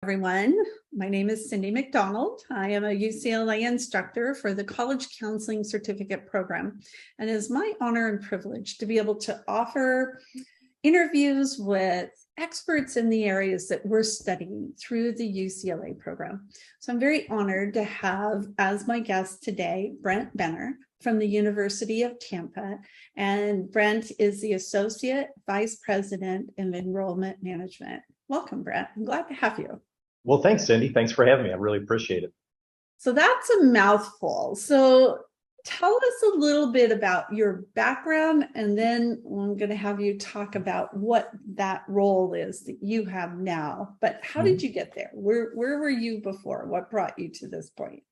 Everyone. My name is Cyndy McDonald. I am a UCLA instructor for the College Counseling Certificate Program, and it is my honor and privilege to be able to offer interviews with experts in the areas that we're studying through the UCLA program. So I'm very honored to have as my guest today, Brent Benner from the University of Tampa. And Brent is the Associate Vice President of Enrollment Management. Welcome, Brent. I'm glad to have you. Well, thanks, Cyndy. Thanks for having me. I really appreciate it. So that's a mouthful. So tell us a little bit about your background, and then I'm going to have you talk about what that role is that you have now. But how did you get there? Where were you before? What brought you to this point?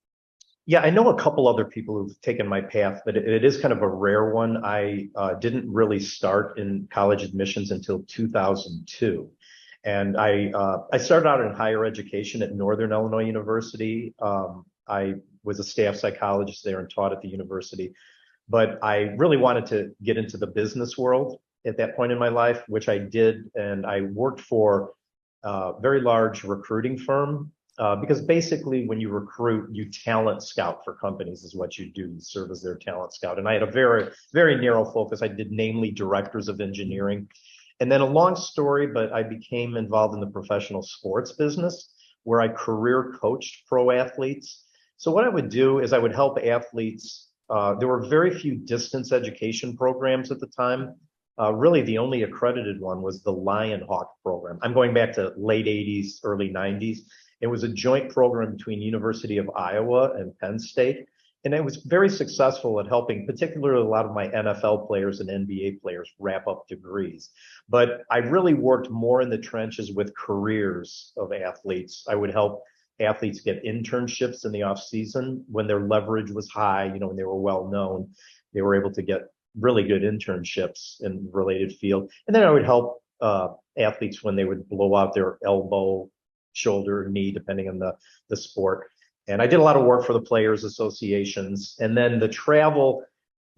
Yeah, I know a couple other people who've taken my path, but it is kind of a rare one. I didn't really start in college admissions until 2002. And I started out in higher education at Northern Illinois University. I was a staff psychologist there and taught at the university. But I really wanted to get into the business world at that point in my life, which I did. And I worked for a very large recruiting firm because basically when you recruit, you talent scout for companies is what you do. You serve as their talent scout. And I had a very, very narrow focus. I did namely directors of engineering. And then a long story, but I became involved in the professional sports business where I career coached pro athletes. So what I would do is I would help athletes. There were very few distance education programs at the time. Really, the only accredited one was the Lion Hawk program. I'm going back to late 80s, early 90s. It was a joint program between University of Iowa and Penn State. And it was very successful at helping, particularly a lot of my NFL players and NBA players wrap up degrees. But I really worked more in the trenches with careers of athletes. I would help athletes get internships in the off season when their leverage was high, when they were well known. They were able to get really good internships in related field. And then I would help athletes when they would blow out their elbow, shoulder, knee, depending on the sport. And I did a lot of work for the players associations. And then the travel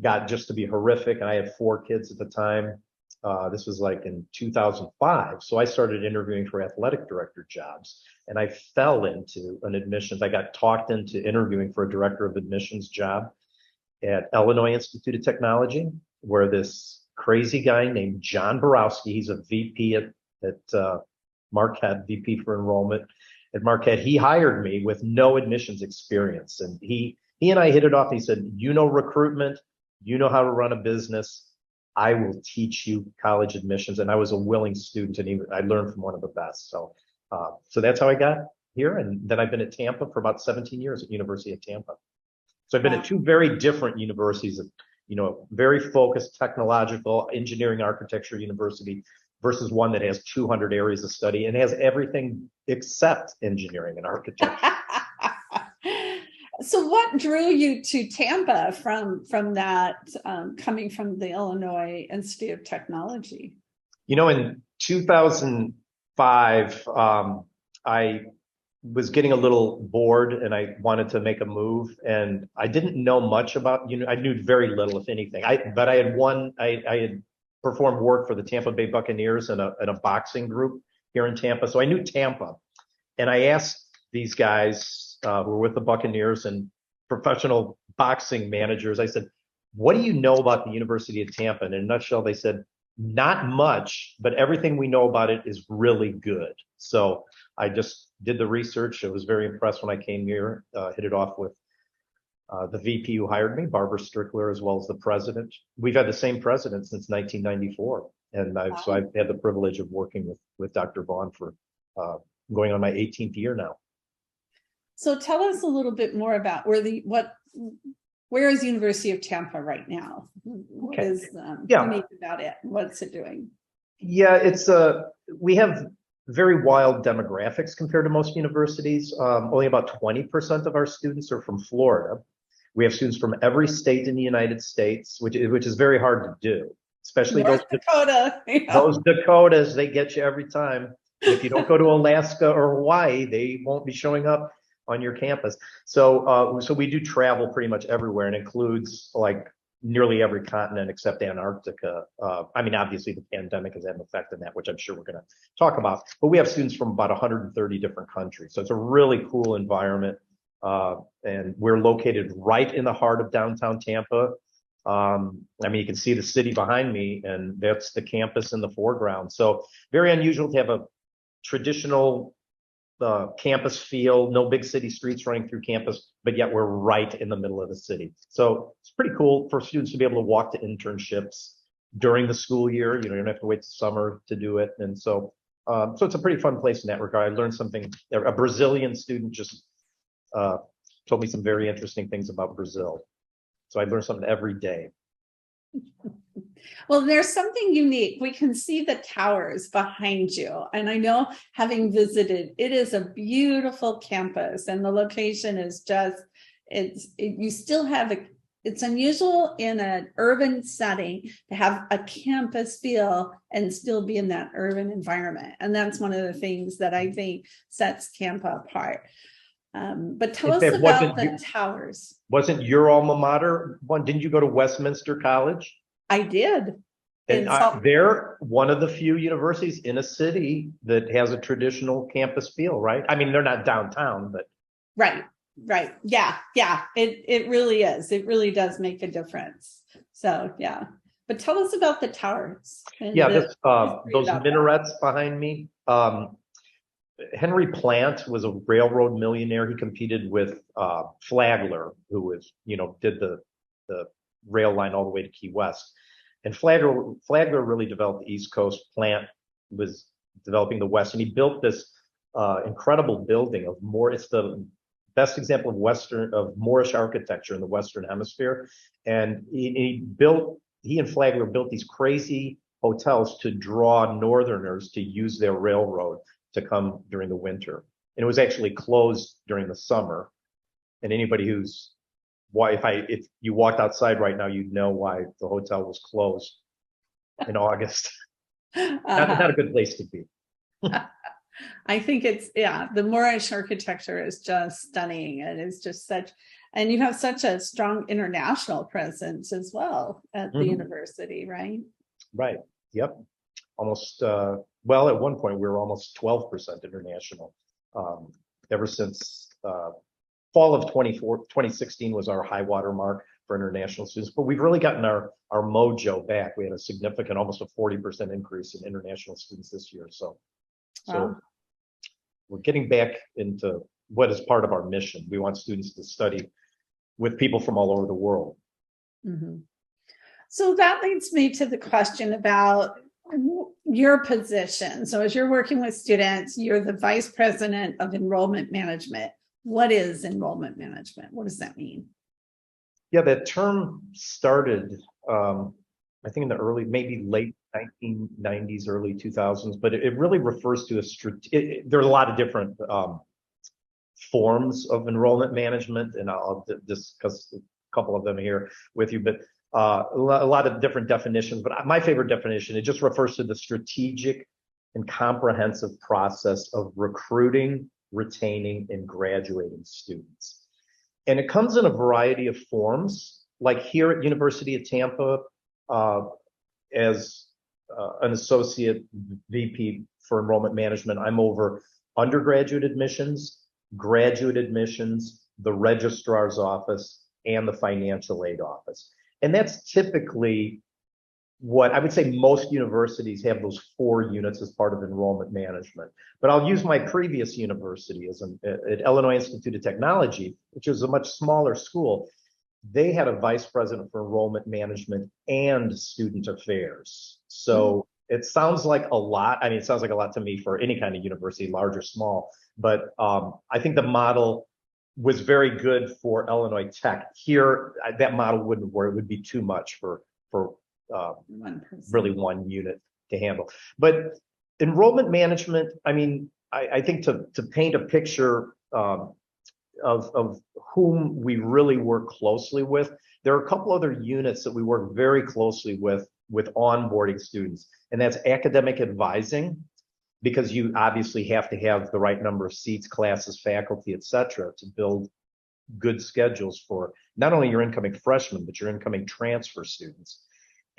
got just to be horrific. And I had 4 kids at the time. This was like in 2005. So I started interviewing for athletic director jobs. And I fell into an admissions. I got talked into interviewing for a director of admissions job at Illinois Institute of Technology, where this crazy guy named John Borowski, he's a VP at Marquette, VP for enrollment at Marquette. He hired me with no admissions experience. And he and I hit it off. He said, recruitment, how to run a business. I will teach you college admissions. And I was a willing student, and I learned from one of the best. So that's how I got here. And then I've been at Tampa for about 17 years at University of Tampa. So I've been at 2 very different universities, very focused technological engineering architecture university versus one that has 200 areas of study and has everything except engineering and architecture. So what drew you to Tampa from that, coming from the Illinois Institute of Technology? In 2005, I was getting a little bored and I wanted to make a move, and I didn't know much about, I knew very little, if anything. But I had performed work for the Tampa Bay Buccaneers in a boxing group here in Tampa. So I knew Tampa. And I asked these guys who were with the Buccaneers and professional boxing managers, I said, what do you know about the University of Tampa? And in a nutshell, they said, not much, but everything we know about it is really good. So I just did the research. I was very impressed when I came here, hit it off with the VP who hired me, Barbara Strickler, as well as the president. We've had the same president since 1994. And so I've had the privilege of working with Dr. Vaughn for going on my 18th year now. So tell us a little bit more about where is University of Tampa right now? What is unique about it? What's it doing? Yeah, we have very wild demographics compared to most universities. Only about 20% of our students are from Florida. We have students from every state in the United States, which is very hard to do, especially North Dakota. Those Dakotas, they get you every time. If you don't go to Alaska or Hawaii, they won't be showing up on your campus. So we do travel pretty much everywhere, and includes like nearly every continent except Antarctica. I mean, obviously the pandemic has had an effect on that, which I'm sure we're going to talk about, but we have students from about 130 different countries. So it's a really cool environment. And we're located right in the heart of downtown Tampa. I mean, you can see the city behind me, and that's the campus in the foreground. So very unusual to have a traditional campus feel, no big city streets running through campus, but yet we're right in the middle of the city. So it's pretty cool for students to be able to walk to internships during the school year. You don't have to wait till summer to do it. And so, so it's a pretty fun place in that regard. I learned something. A Brazilian student just told me some very interesting things about Brazil. So I learn something every day. Well, there's something unique. We can see the towers behind you. And I know, having visited, it is a beautiful campus, and the location is just, you still have it's unusual in an urban setting to have a campus feel and still be in that urban environment. And that's one of the things that I think sets Tampa apart. But tell us about the towers. Wasn't your alma mater one? Didn't you go to Westminster College? I did. And they're one of the few universities in a city that has a traditional campus feel, right? I mean, they're not downtown, but right. Yeah. It really is. It really does make a difference. So yeah. But tell us about the towers. Yeah, those minarets behind me. Henry Plant was a railroad millionaire. He competed with Flagler, who was, did the rail line all the way to Key West. And Flagler really developed the East Coast. Plant was developing the West, and he built this incredible building of it's the best example of Moorish architecture in the Western Hemisphere. And he and Flagler built these crazy hotels to draw Northerners to use their railroad to come during the winter. And it was actually closed during the summer. And anybody if you walked outside right now, you'd know why the hotel was closed in August. Not a good place to be. I think the Moorish architecture is just stunning. And it's just and you have such a strong international presence as well at the university, right? Right. Yep. Almost, at one point we were almost 12% international. Ever since fall of 2016 was our high water mark for international students, but we've really gotten our mojo back. We had a significant, almost a 40% increase in international students this year. So we're getting back into what is part of our mission. We want students to study with people from all over the world. Mm-hmm. So that leads me to the question about your position. So as you're working with students, you're the vice president of enrollment management. What is enrollment management? What does that mean? Yeah, that term started, I think in the maybe late 1990s, early 2000s, but it really refers to there are a lot of different forms of enrollment management, and I'll discuss a couple of them here with you, but a lot of different definitions. But my favorite definition, it just refers to the strategic and comprehensive process of recruiting, retaining, and graduating students. And it comes in a variety of forms, like here at University of Tampa, as an associate VP for enrollment management, I'm over undergraduate admissions, graduate admissions, the registrar's office, and the financial aid office. And that's typically what I would say most universities have, those 4 units as part of enrollment management. But I'll use my previous university at Illinois Institute of Technology, which is a much smaller school. They had a vice president for enrollment management and student affairs. So it sounds like a lot. I mean, it sounds like a lot to me for any kind of university, large or small. But I think the model was very good for Illinois Tech. Here, that model wouldn't work. It would be too much for really one unit to handle. But enrollment management, I mean, I think to paint a picture of whom we really work closely with, there are a couple other units that we work very closely with onboarding students, and that's academic advising, because you obviously have to have the right number of seats, classes, faculty, et cetera, to build good schedules for not only your incoming freshmen, but your incoming transfer students.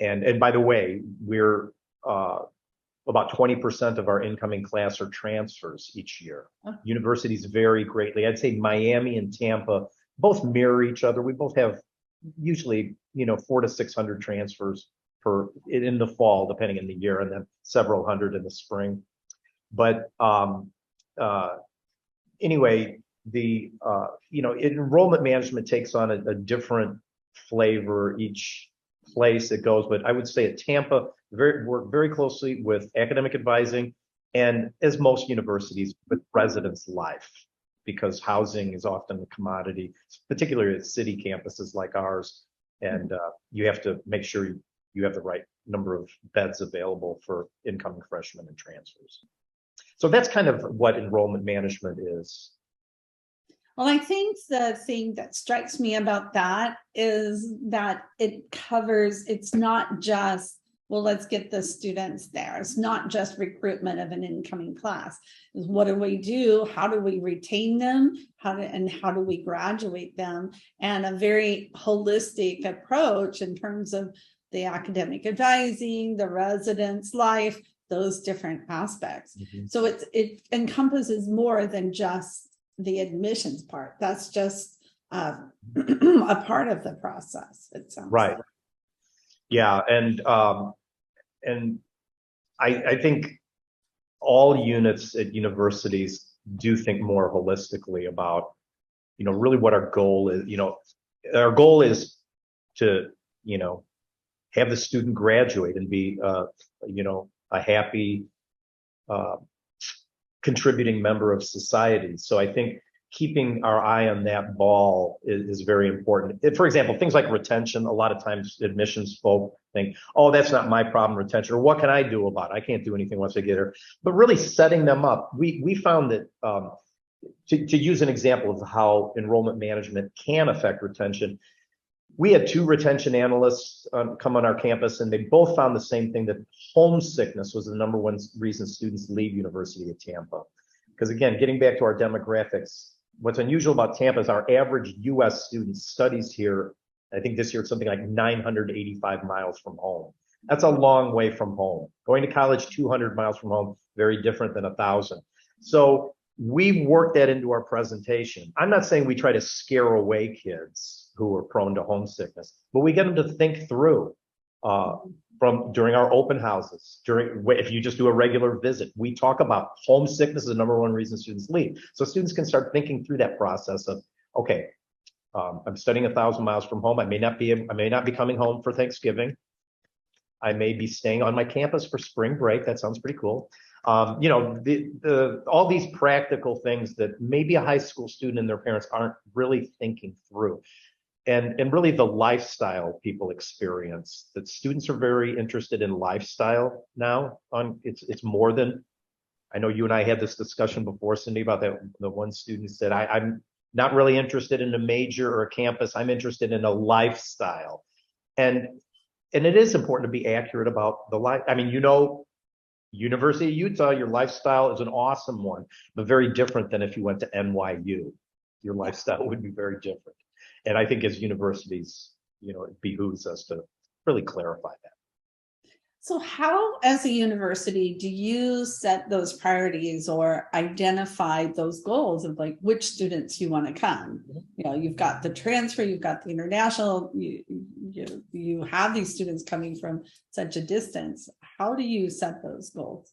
And by the way, we're about 20% of our incoming class are transfers each year. Universities vary greatly. I'd say Miami and Tampa both mirror each other. We both have usually, 400 to 600 transfers in the fall, depending on the year, and then several hundred in the spring. But anyway, the enrollment management takes on a different flavor each place it goes. But I would say at Tampa, work very closely with academic advising, and as most universities, with residents' life, because housing is often a commodity, particularly at city campuses like ours. And you have to make sure you have the right number of beds available for incoming freshmen and transfers. So that's kind of what enrollment management is. Well, I think the thing that strikes me about that is that it covers, it's not just, well, let's get the students there. It's not just recruitment of an incoming class. It's what do we do? How do we retain them? How do we graduate them? And a very holistic approach in terms of the academic advising, the residents' life, those different aspects. Mm-hmm. So it encompasses more than just the admissions part. That's just a part of the process. It sounds right. Like. Yeah, and I think all units at universities do think more holistically about, really what our goal is. Our goal is to, have the student graduate and be, a happy, contributing member of society. So I think keeping our eye on that ball is very important. For example, things like retention, a lot of times admissions folk think, oh, that's not my problem, retention, or what can I do about it? I can't do anything once I get here. But really setting them up, we found that to use an example of how enrollment management can affect retention, we had 2 retention analysts come on our campus, and they both found the same thing, that homesickness was the #1 reason students leave University of Tampa. Because again, getting back to our demographics, what's unusual about Tampa is our average U.S. student studies here. I think this year it's something like 985 miles from home. That's a long way from home. Going to college 200 miles from home, very different than 1,000. So we work that into our presentation. I'm not saying we try to scare away kids who are prone to homesickness, but we get them to think through during our open houses, if you just do a regular visit, we talk about homesickness is the #1 reason students leave. So students can start thinking through that process of, okay, I'm studying 1,000 miles from home. I may not be coming home for Thanksgiving. I may be staying on my campus for spring break. That sounds pretty cool. All these practical things that maybe a high school student and their parents aren't really thinking through. And really the lifestyle people experience, that students are very interested in lifestyle now. It's more than, I know you and I had this discussion before, Cyndy, about that. The one student said, I'm not really interested in a major or a campus. I'm interested in a lifestyle. And it is important to be accurate about the life. I mean, University of Utah, your lifestyle is an awesome one, but very different than if you went to NYU. Your lifestyle would be very different. And I think as universities, it behooves us to really clarify that. So how, as a university, do you set those priorities or identify those goals of like which students you want to come? You've got the transfer, you've got the international, you have these students coming from such a distance. How do you set those goals?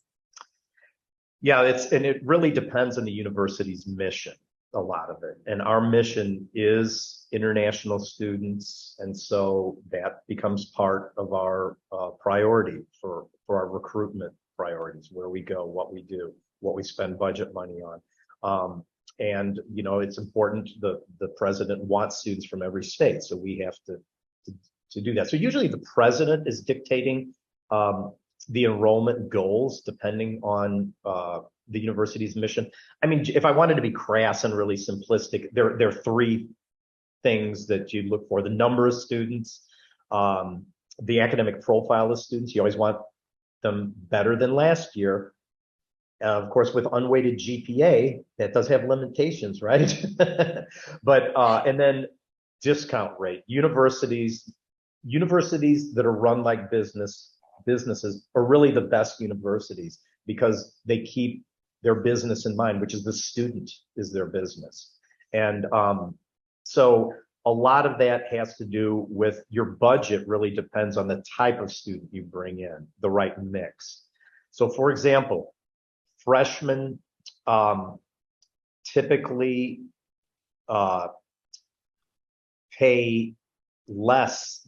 Yeah, it really depends on the university's mission. A lot of it. And our mission is international students. And so that becomes part of our priority for our recruitment priorities, where we go, what we do, what we spend budget money on. And, it's important. The president wants students from every state. So we have to do that. So usually the president is dictating the enrollment goals depending on the university's mission. I mean, if I wanted to be crass and really simplistic, there are 3 things that you look for: the number of students, the academic profile of students. You always want them better than last year, Of course, with unweighted GPA, that does have limitations, right? But and then discount rate. Universities that are run like businesses are really the best universities because they keep their business in mind, which is the student is their business. And so a lot of that has to do with your budget really depends on the type of student you bring in, the right mix. So for example, freshmen typically pay less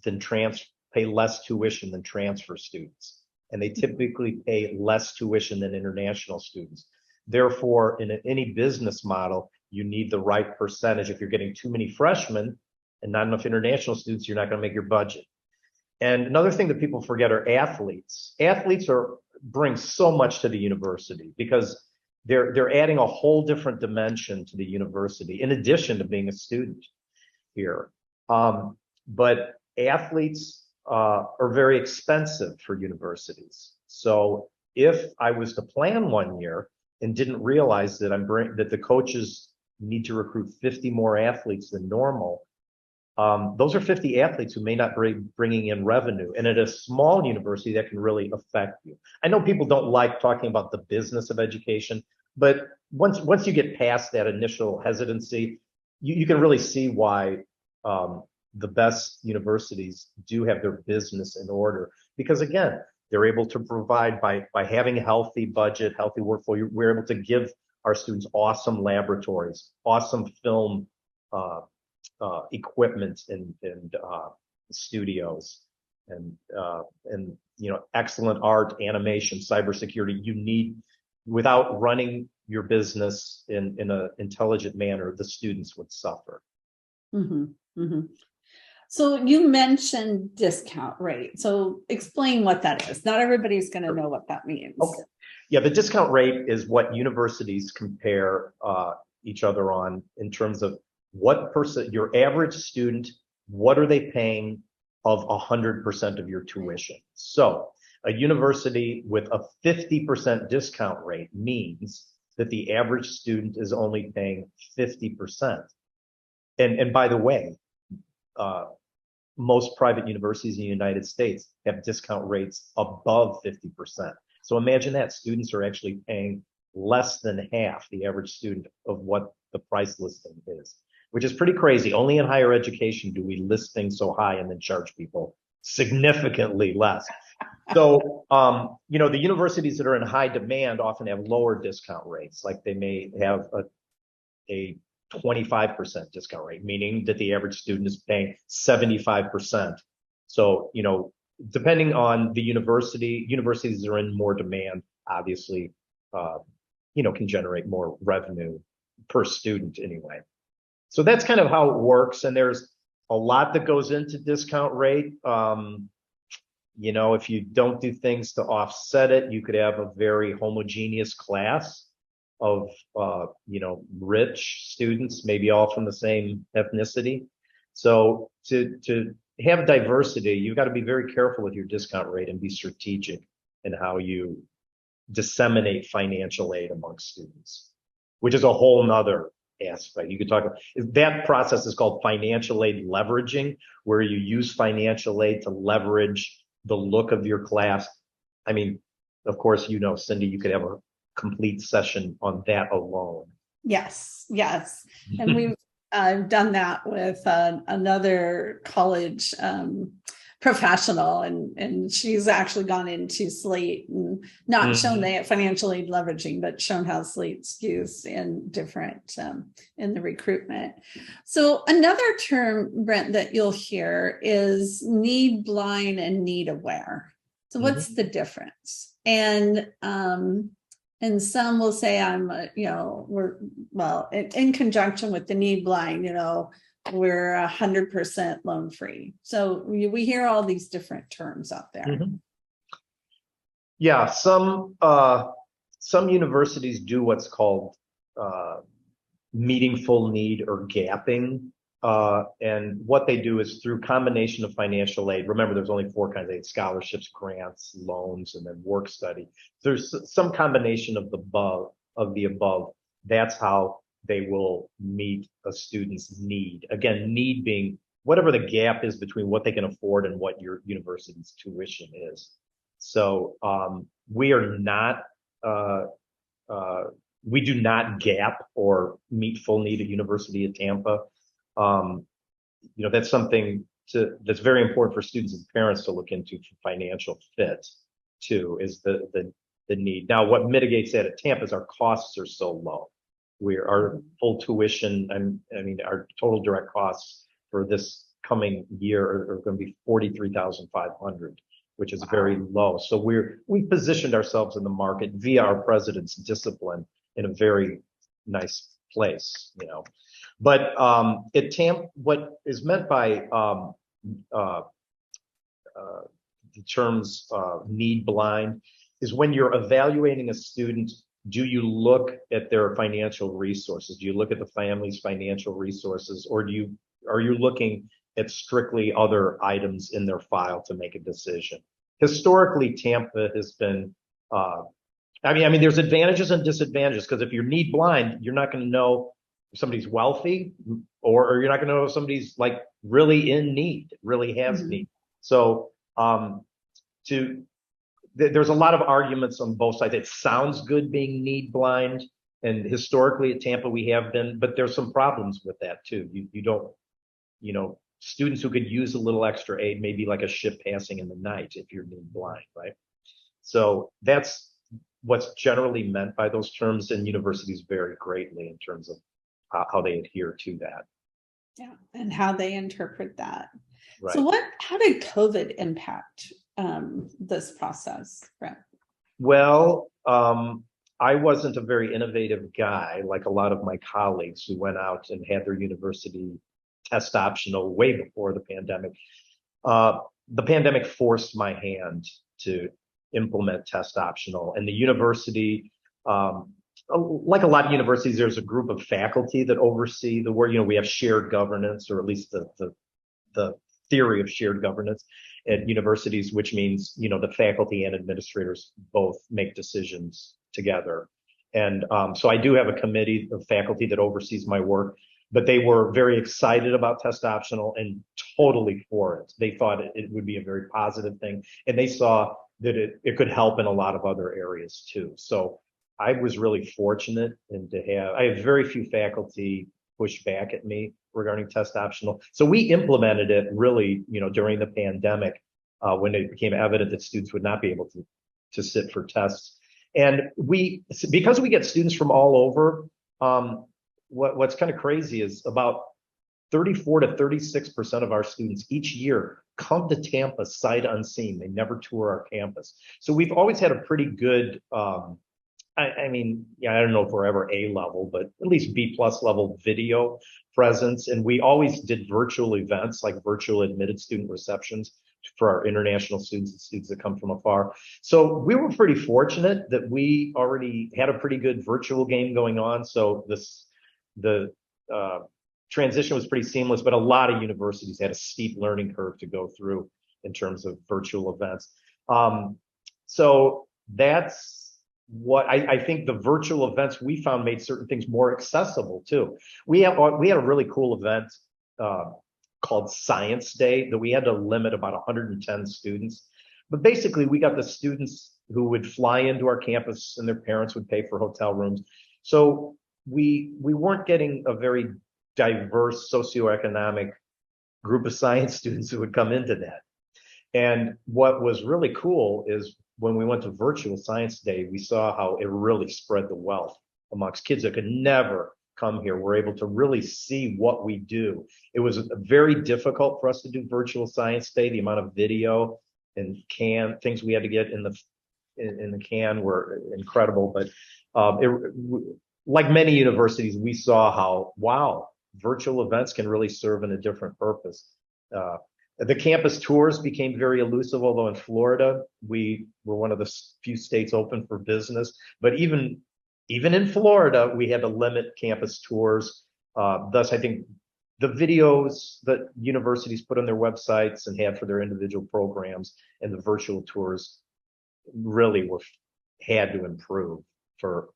tuition than transfer students, and they typically pay less tuition than international students. Therefore, in any business model, you need the right percentage. If you're getting too many freshmen and not enough international students, you're not going to make your budget. And another thing that people forget are athletes. Athletes bring so much to the university because they're adding a whole different dimension to the university in addition to being a student here. But athletes are very expensive for universities. So if I was to plan one year and didn't realize that that the coaches need to recruit 50 more athletes than normal, those are 50 athletes who may not be bringing in revenue. And at a small university, that can really affect you. I know people don't like talking about the business of education, but once you get past that initial hesitancy, you can really see why the best universities do have their business in order. Because again, they're able to provide by having a healthy budget, healthy workflow. We're able to give our students awesome laboratories, awesome film equipment and studios, and excellent art, animation, cybersecurity. You need, without running your business in an intelligent manner, the students would suffer. Mm-hmm. Mm-hmm. So you mentioned discount rate. So explain what that is. Not everybody's going to know what that means. Okay. Yeah, the discount rate is what universities compare each other on in terms of what your average student, what are they paying of 100% of your tuition. So a university with a 50% discount rate means that the average student is only paying 50%. And by the way, most private universities in the United States have discount rates above 50%. So imagine that students are actually paying less than half the average student of what the price listing is, which is pretty crazy. Only in higher education do we list things so high and then charge people significantly less. So, the universities that are in high demand often have lower discount rates. Like they may have a 25% discount rate, meaning that the average student is paying 75%. So, depending on the universities that are in more demand, obviously, can generate more revenue per student anyway. So that's kind of how it works. And there's a lot that goes into discount rate. If you don't do things to offset it, you could have a very homogeneous class of, rich students, maybe all from the same ethnicity. So to have diversity, you've got to be very careful with your discount rate and be strategic in how you disseminate financial aid amongst students, which is a whole nother aspect. You could talk about that process is called financial aid leveraging, where you use financial aid to leverage the look of your class. I mean, of course, Cyndy, you could have a complete session on that alone. Yes. And we've done that with another college professional, and she's actually gone into Slate and not shown the financial aid leveraging, but shown how Slate's used in different in the recruitment. So another term, Brent, that you'll hear is need blind and need aware. So what's the difference? And some will say in conjunction with the need blind, we're 100% loan free. So we hear all these different terms out there. Yeah, some universities do what's called meeting full need or gapping. And what they do is through combination of financial aid. Remember, there's only four kinds of aid: scholarships, grants, loans, and then work study. There's some combination of the above. That's how they will meet a student's need. Again, need being whatever the gap is between what they can afford and what your university's tuition is. So we are not, we do not gap or meet full need at University of Tampa. That's something that's very important for students and parents to look into for financial fit too, is the need. Now, what mitigates that at Tampa is our costs are so low. Our full tuition, our total direct costs for this coming year are going to be $43,500, which is very low. So we positioned ourselves in the market via our president's discipline in a very nice place, But at Tampa, what is meant by the terms need blind is when you're evaluating a student, do you look at their financial resources? Do you look at the family's financial resources, or are you looking at strictly other items in their file to make a decision? Historically, Tampa has been, there's advantages and disadvantages, because if you're need blind, you're not going to know if somebody's wealthy, or you're not going to know if somebody's like really in need, really has need. So there's a lot of arguments on both sides. It sounds good being need blind, and historically at Tampa we have been, but there's some problems with that too. You don't, students who could use a little extra aid, maybe like a ship passing in the night if you're need blind, right? So that's what's generally meant by those terms, and universities vary greatly in terms of how they adhere to that. Yeah, and how they interpret that. Right. So how did COVID impact this process, Brent? Well, I wasn't a very innovative guy like a lot of my colleagues who went out and had their university test optional way before the pandemic. The pandemic forced my hand to implement test optional, and the university, like a lot of universities, there's a group of faculty that oversee the work. We have shared governance, or at least the theory of shared governance at universities, which means, the faculty and administrators both make decisions together. And so I do have a committee of faculty that oversees my work, but they were very excited about test optional and totally for it. They thought it would be a very positive thing, and they saw that it could help in a lot of other areas too. So I was really fortunate I have very few faculty push back at me regarding test optional. So we implemented it really, during the pandemic, when it became evident that students would not be able to sit for tests. And because we get students from all over, what's kind of crazy is about 34 to 36% of our students each year come to Tampa sight unseen. They never tour our campus. So we've always had a pretty good, I don't know if we're ever A level, but at least B+ level video presence. And we always did virtual events, like virtual admitted student receptions for our international students and students that come from afar. So we were pretty fortunate that we already had a pretty good virtual game going on. So the transition was pretty seamless, but a lot of universities had a steep learning curve to go through in terms of virtual events. So that's what I think the virtual events we found made certain things more accessible too. We had a really cool event called Science Day that we had to limit about 110 students. But basically, we got the students who would fly into our campus and their parents would pay for hotel rooms. So we weren't getting a very diverse socioeconomic group of science students who would come into that. And what was really cool is when we went to virtual Science Day, we saw how it really spread the wealth amongst kids that could never come here. We're able to really see what we do. It was very difficult for us to do virtual Science Day. The amount of video and things we had to get in the can were incredible. But like many universities, we saw how, wow, virtual events can really serve in a different purpose. The campus tours became very elusive, although in Florida, we were one of the few states open for business. But even in Florida, we had to limit campus tours. Thus, I think the videos that universities put on their websites and have for their individual programs and the virtual tours really had to improve for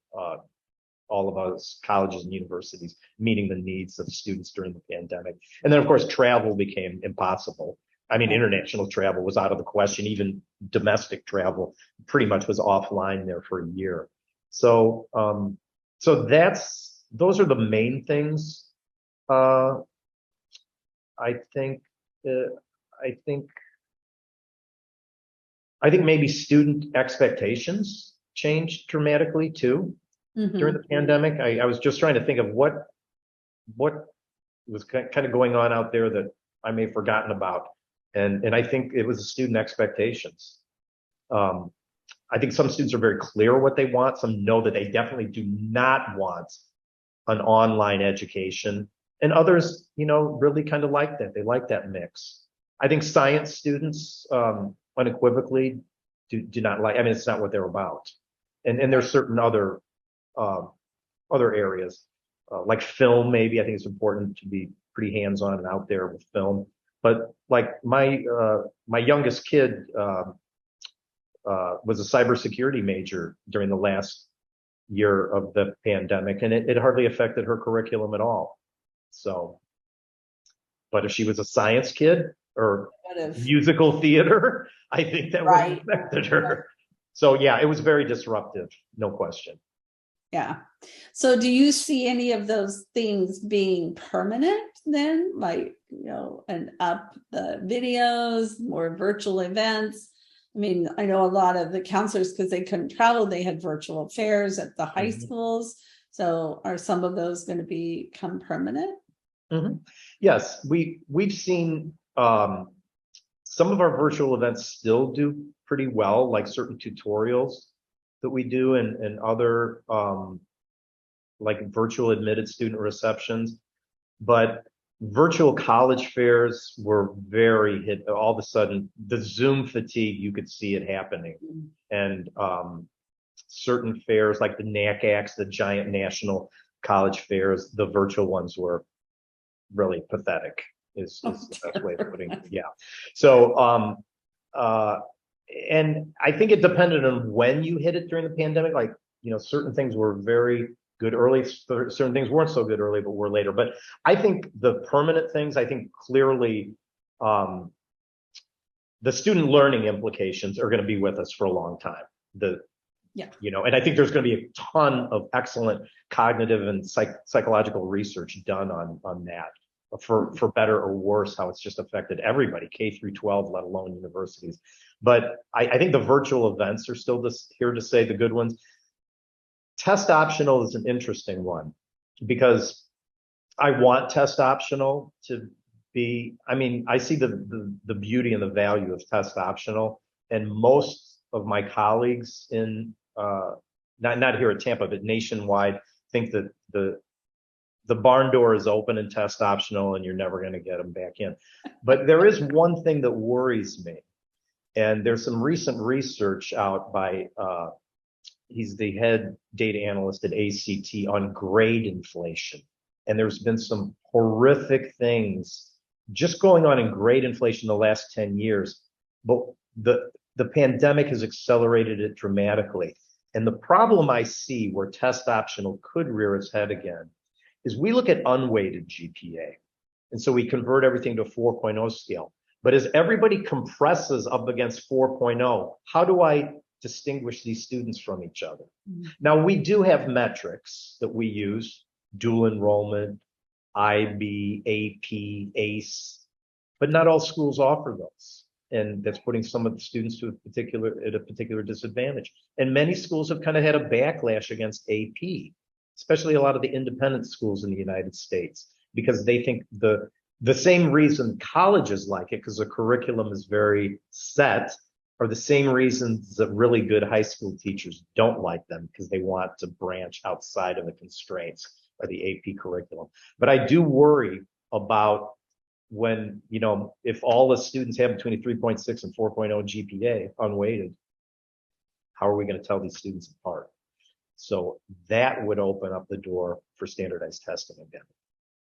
all of us colleges and universities meeting the needs of students during the pandemic. And then, of course, travel became impossible. I mean, international travel was out of the question. Even domestic travel pretty much was offline there for a year. So, those are the main things. I think maybe student expectations changed dramatically too during the pandemic. I was just trying to think of what was kind of going on out there that I may have forgotten about. And I think it was the student expectations. I think some students are very clear what they want. Some know that they definitely do not want an online education. And others, really kind of like that. They like that mix. I think science students unequivocally do not like, it's not what they're about. And there's certain other areas, like film, maybe. I think it's important to be pretty hands-on and out there with film. But like my youngest kid was a cybersecurity major during the last year of the pandemic, and it hardly affected her curriculum at all. So, but if she was a science kid or musical theater, I think that would have affected her. So yeah, it was very disruptive, no question. Yeah. So do you see any of those things being permanent then? Like, and up the videos, more virtual events? I know a lot of the counselors, because they couldn't travel, they had virtual affairs at the high schools. So are some of those going to become permanent? Yes, we've seen some of our virtual events still do pretty well, like certain tutorials that we do and other like virtual admitted student receptions. But virtual college fairs were very hit. All of a sudden, the Zoom fatigue, you could see it happening. And certain fairs like the NACACs, the giant national college fairs, the virtual ones were really pathetic is the best way of putting it. Yeah. So, and I think it depended on when you hit it during the pandemic. Like, certain things were very good early, certain things weren't so good early, but were later. But I think the permanent things, I think clearly the student learning implications are going to be with us for a long time. And I think there's going to be a ton of excellent cognitive and psychological research done on that. For better or worse, how it's just affected everybody, K through 12, let alone universities. But I think the virtual events are still here to say the good ones. Test optional is an interesting one because I want test optional to be, I see the beauty and the value of test optional. And most of my colleagues in, not here at Tampa, but nationwide, think that the barn door is open and test optional and you're never going to get them back in. But there is one thing that worries me. And there's some recent research out by, he's the head data analyst at ACT on grade inflation. And there's been some horrific things just going on in grade inflation the last 10 years. But the pandemic has accelerated it dramatically. And the problem I see where test optional could rear its head again is we look at unweighted GPA. And so we convert everything to a 4.0 scale. But as everybody compresses up against 4.0, how do I distinguish these students from each other? Now, we do have metrics that we use, dual enrollment, IB, AP, ACE, but not all schools offer those. And that's putting some of the students at a particular disadvantage. And many schools have kind of had a backlash against AP, especially a lot of the independent schools in the United States, because they think the same reason colleges like it, because the curriculum is very set, are the same reasons that really good high school teachers don't like them, because they want to branch outside of the constraints of the AP curriculum. But I do worry about when, if all the students have between a 3.6 and 4.0 GPA unweighted, how are we going to tell these students apart? So that would open up the door for standardized testing again.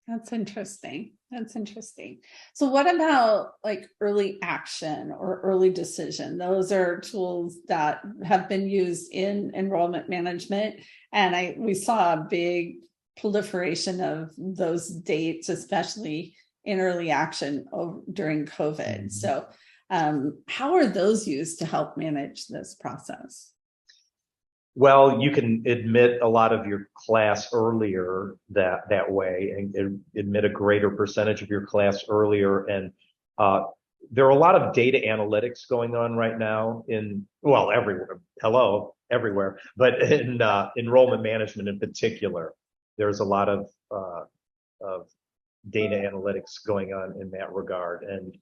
That's interesting. That's interesting. So what about like early action or early decision? Those are tools that have been used in enrollment management. And we saw a big proliferation of those dates, especially in early action during COVID. So how are those used to help manage this process? Well, you can admit a lot of your class earlier that way, and admit a greater percentage of your class earlier. And there are a lot of data analytics going on right now everywhere. Hello, everywhere, but in enrollment management in particular, there's a lot of data analytics going on in that regard. And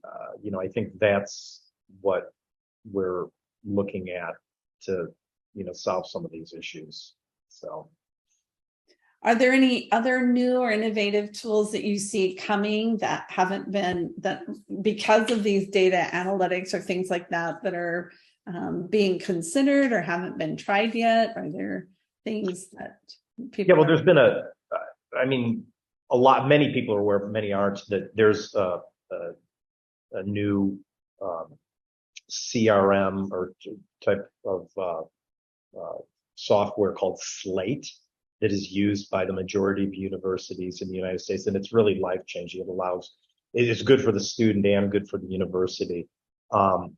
I think that's what we're looking at to solve some of these issues. So are there any other new or innovative tools that you see coming that haven't been, that because of these data analytics or things like that are being considered or haven't been tried yet? Are there things that people well, there's been many people are aware, many aren't, that there's a new CRM or type of software called Slate that is used by the majority of universities in the United States, and it's really life-changing. It is good for the student and good for the university.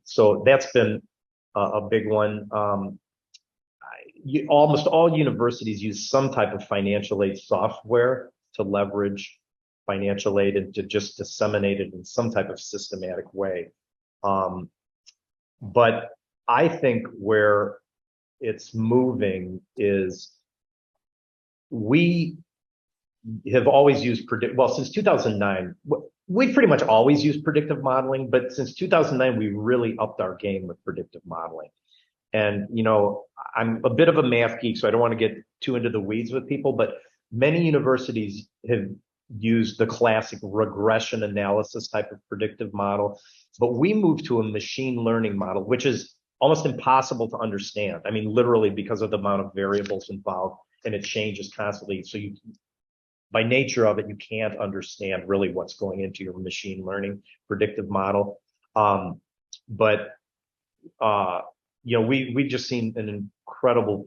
So that's been a big one. Almost all universities use some type of financial aid software to leverage financial aid and to just disseminate it in some type of systematic way. But I think where it's moving is we have always used since 2009, we pretty much always used predictive modeling, but since 2009, we really upped our game with predictive modeling. And, I'm a bit of a math geek, so I don't want to get too into the weeds with people, but many universities have used the classic regression analysis type of predictive model, but we moved to a machine learning model, which is almost impossible to understand. I mean, literally, because of the amount of variables involved, and it changes constantly. So by nature of it, you can't understand really what's going into your machine learning predictive model. We've just seen an incredible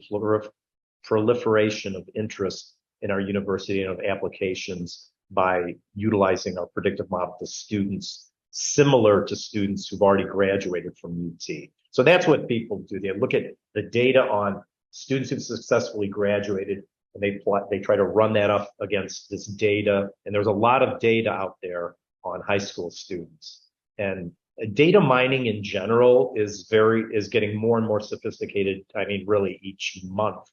proliferation of interest in our university and of applications by utilizing our predictive model to students similar to students who've already graduated from UT. So that's what people do. They look at the data on students who've successfully graduated, and they try to run that up against this data. And there's a lot of data out there on high school students. And data mining in general is getting more and more sophisticated. I mean, really each month,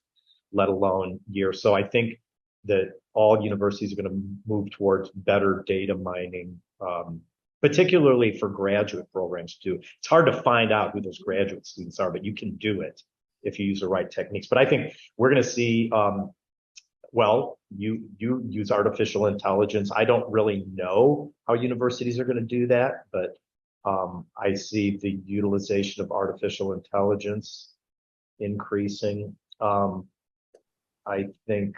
let alone year. So I think that all universities are going to move towards better data mining, particularly for graduate programs too. It's hard to find out who those graduate students are, but you can do it if you use the right techniques. But I think we're going to see, you use artificial intelligence. I don't really know how universities are going to do that, but I see the utilization of artificial intelligence increasing. I think,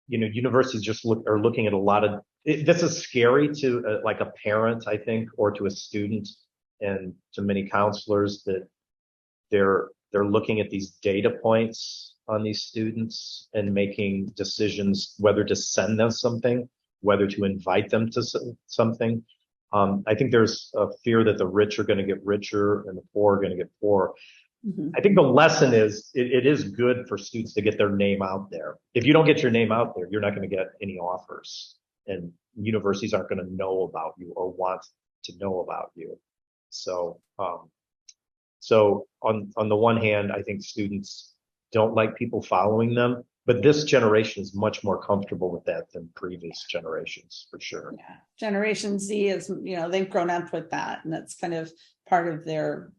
universities just are looking at a lot of, this is scary to like a parent, I think, or to a student, and to many counselors, that they're looking at these data points on these students and making decisions whether to send them something, whether to invite them to something. I think there's a fear that the rich are going to get richer and the poor are going to get poorer. Mm-hmm. I think the lesson is it is good for students to get their name out there. If you don't get your name out there, you're not going to get any offers, and universities aren't going to know about you or want to know about you. So, so on the one hand, I think students don't like people following them, but this generation is much more comfortable with that than previous generations, for sure. Yeah, Generation Z is, they've grown up with that, and that's kind of part of their,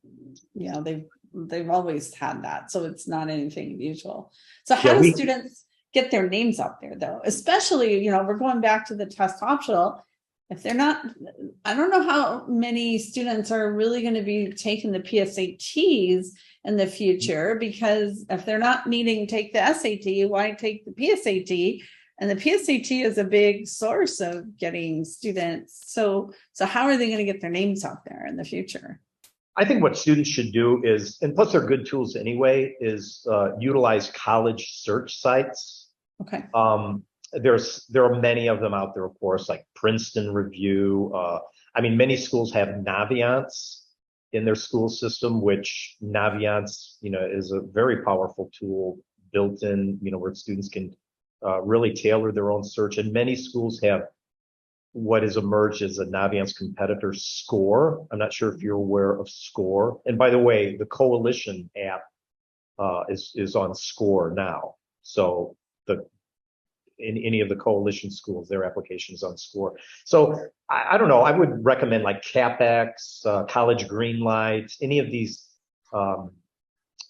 they've always had that, so it's not anything unusual. So how do students get their names out there, though? Especially, we're going back to the test optional. If they're not, I don't know how many students are really going to be taking the PSATs in the future, because if they're not needing to take the SAT, why take the PSAT? And the PSAT is a big source of getting students. So how are they going to get their names out there in the future? I think what students should do is, and plus they're good tools anyway, is utilize college search sites. Okay. There are many of them out there, of course, like Princeton Review. I mean, many schools have Naviance in their school system, which Naviance, is a very powerful tool built in, where students can really tailor their own search. And many schools have what has emerged as a Naviance competitor, Score. I'm not sure if you're aware of Score. And by the way, the Coalition app is on Score now. So in any of the Coalition schools, their application is on Score. So I don't know. I would recommend like CapEx, College Greenlight, any of these,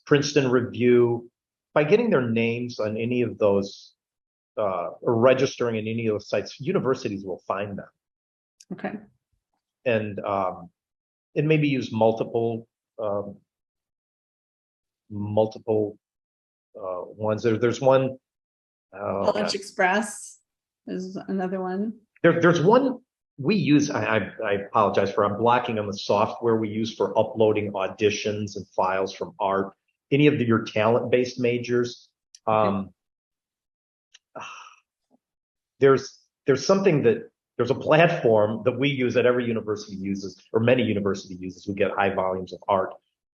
Princeton Review. By getting their names on any of those or registering in any of those sites, universities will find them. Okay. And maybe use multiple ones. There's one. College Express is another one. There's one we use. I apologize for, I'm blocking on the software we use for uploading auditions and files from art. Any of your talent-based majors. Okay. There's a platform that we use that every university uses, or many universities uses, who get high volumes of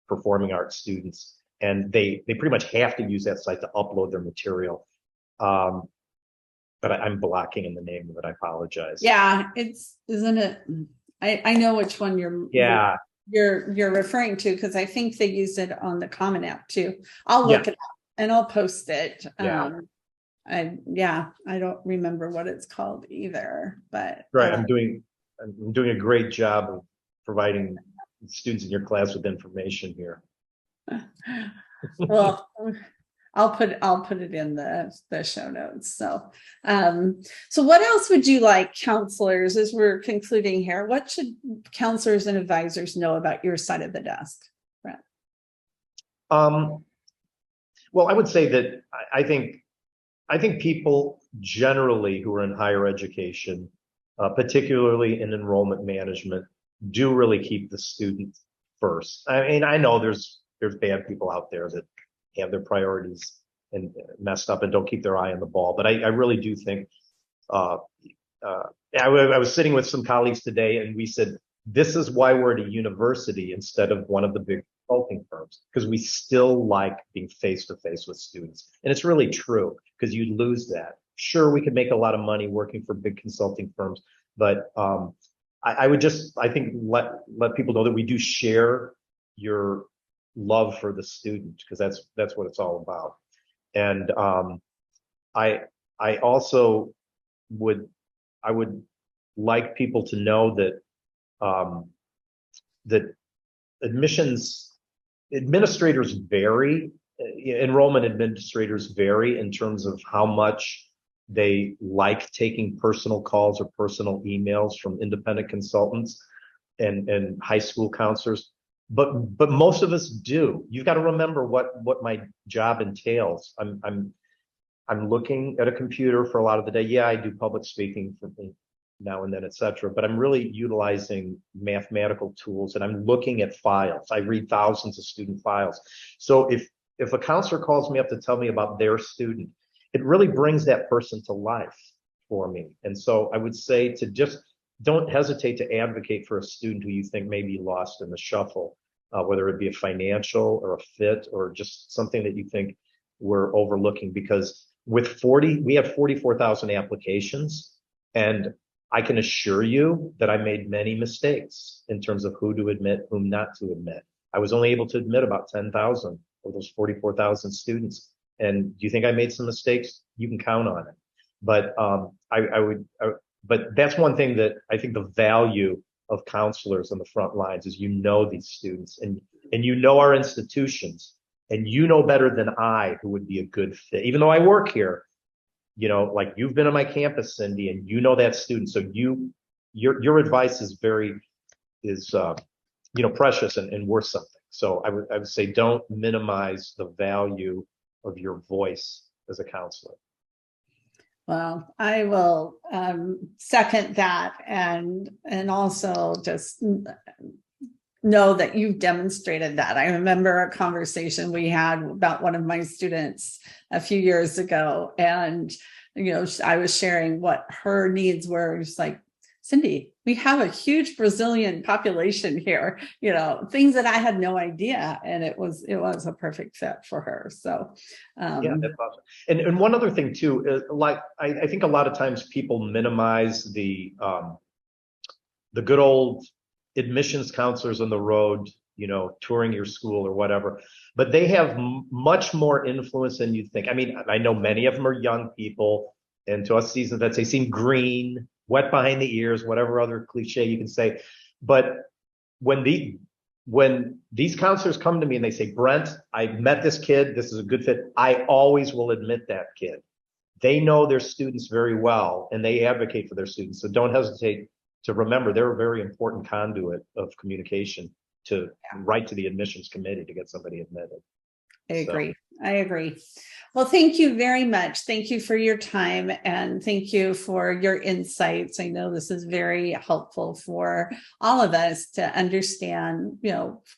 performing art students, and they pretty much have to use that site to upload their material. But I'm blocking in the name of it. I apologize. Yeah, isn't it? I know which one you're referring to, because I think they use it on the Common App too. I'll look it up and I'll post it. Yeah. I don't remember what it's called either, but right. I'm doing a great job of providing students in your class with information here. Well, I'll put it in the show notes. So what else would you like counselors, as we're concluding here? What should counselors and advisors know about your side of the desk, Brent? Well, I would say that I think people generally who are in higher education, particularly in enrollment management, do really keep the student first. I mean, I know there's bad people out there that have their priorities and messed up and don't keep their eye on the ball. But I really do think, I was sitting with some colleagues today and we said, this is why we're at a university instead of one of the big consulting firms, because we still like being face to face with students. And it's really true, because you lose that. Sure, we could make a lot of money working for big consulting firms, but I think let people know that we do share your love for the student, because that's what it's all about. And I also would like people to know that that administrators vary, enrollment administrators vary in terms of how much they like taking personal calls or personal emails from independent consultants and high school counselors. But most of us do. You've got to remember what my job entails. I'm looking at a computer for a lot of the day. Yeah, I do public speaking for now and then, et cetera, but I'm really utilizing mathematical tools and I'm looking at files. I read thousands of student files. So if a counselor calls me up to tell me about their student, it really brings that person to life for me. And so I would say to just don't hesitate to advocate for a student who you think may be lost in the shuffle, whether it be a financial or a fit or just something that you think we're overlooking, because we have 44,000 applications, and I can assure you that I made many mistakes in terms of who to admit, whom not to admit. I was only able to admit about 10,000 of those 44,000 students. And do you think I made some mistakes? You can count on it. But but that's one thing that I think the value of counselors on the front lines is, these students and our institutions, and better than I who would be a good fit. Even though I work here, like you've been on my campus, Cyndy, and that student. So your advice is precious and worth something. So I would say don't minimize the value of your voice as a counselor. Well, I will second that, and also just know that you've demonstrated that. I remember a conversation we had about one of my students a few years ago, and I was sharing what her needs were. It's like, Cyndy, we have a huge Brazilian population here, things that I had no idea, and it was a perfect fit for her. So yeah, that's awesome. And one other thing too, like I think a lot of times people minimize the good old admissions counselors on the road, touring your school or whatever, but they have much more influence than you think. I mean, I know many of them are young people, and to us seasoned vets, they seem green, wet behind the ears, whatever other cliche you can say. But when these counselors come to me and they say, Brent, I met this kid, this is a good fit, I always will admit that kid. They know their students very well and they advocate for their students. So don't hesitate to remember they're a very important conduit of communication to write to the admissions committee to get somebody admitted. I agree. Well, thank you very much. Thank you for your time, and thank you for your insights. I know this is very helpful for all of us to understand,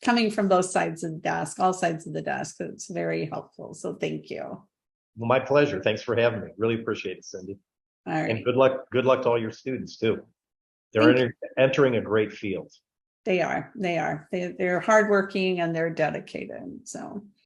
coming from both sides of the desk, all sides of the desk. It's very helpful. So thank you. Well, my pleasure. Thanks for having me. Really appreciate it, Cyndy. All right. And good luck to all your students too. They're entering a great field. They are. They're hardworking and they're dedicated. So